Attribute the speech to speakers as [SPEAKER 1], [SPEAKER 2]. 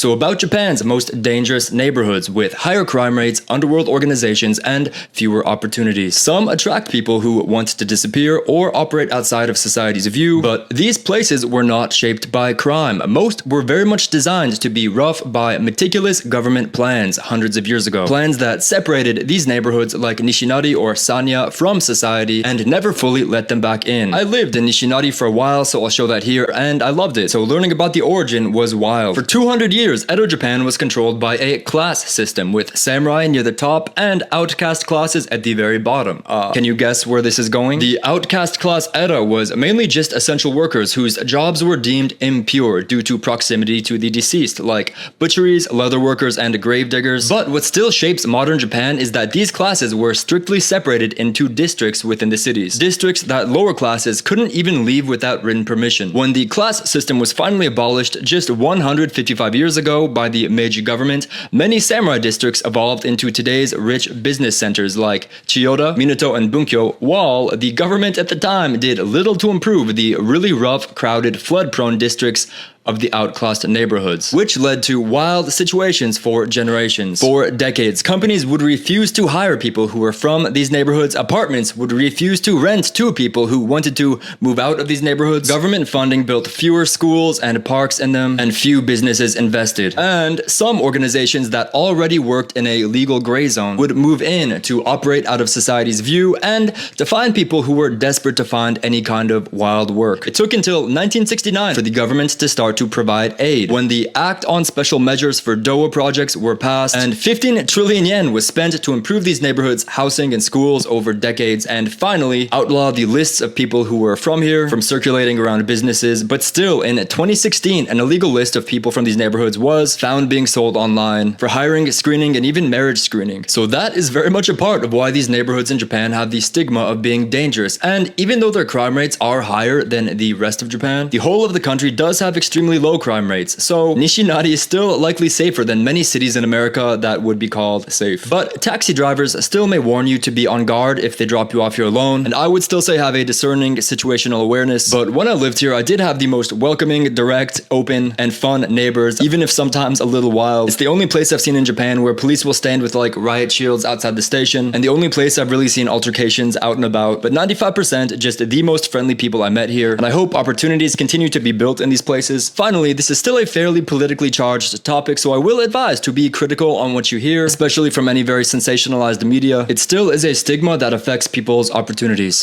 [SPEAKER 1] So about Japan's most dangerous neighborhoods with higher crime rates, underworld organizations, and fewer opportunities. Some attract people who want to disappear or operate outside of society's view, but these places were not shaped by crime. Most were very much designed to be rough by meticulous government plans hundreds of years ago. Plans that separated these neighborhoods like Nishinari or Sanya from society and never fully let them back in. I lived in Nishinari for a while, so I'll show that here, and I loved it. So learning about the origin was wild. For 200 years, Edo Japan was controlled by a class system with samurai near the top and outcast classes at the very bottom. Can you guess where this is going? The outcast class Edo was mainly just essential workers whose jobs were deemed impure due to proximity to the deceased, like butcheries, leather workers, and grave diggers. But what still shapes modern Japan is that these classes were strictly separated into districts within the cities. Districts that lower classes couldn't even leave without written permission. When the class system was finally abolished just 155 years ago by the Meiji government, many samurai districts evolved into today's rich business centers like Chiyoda, Minato, and Bunkyo, while the government at the time did little to improve the really rough, crowded, flood-prone districts of the outclassed neighborhoods, which led to wild situations for generations. For decades, companies would refuse to hire people who were from these neighborhoods, apartments would refuse to rent to people who wanted to move out of these neighborhoods, government funding built fewer schools and parks in them, and few businesses invested. And some organizations that already worked in a legal gray zone would move in to operate out of society's view and to find people who were desperate to find any kind of wild work. It took until 1969 for the government to start to provide aid, when the Act on Special Measures for Dowa projects were passed, and 15 trillion yen was spent to improve these neighborhoods' housing and schools over decades, and finally outlaw the lists of people who were from here from circulating around businesses. But still, in 2016, an illegal list of people from these neighborhoods was found being sold online for hiring, screening, and even marriage screening. So that is very much a part of why these neighborhoods in Japan have the stigma of being dangerous. And even though their crime rates are higher than the rest of Japan, the whole of the country does have extremely low crime rates, so Nishinari is still likely safer than many cities in America that would be called safe. But taxi drivers still may warn you to be on guard if they drop you off here alone, and I would still say have a discerning situational awareness. But when I lived here, I did have the most welcoming, direct, open, and fun neighbors, even if sometimes a little wild. It's the only place I've seen in Japan where police will stand with like riot shields outside the station, and the only place I've really seen altercations out and about. But 95% just the most friendly people I met here, and I hope opportunities continue to be built in these places. Finally, this is still a fairly politically charged topic, so I will advise to be critical on what you hear, especially from any very sensationalized media. It still is a stigma that affects people's opportunities.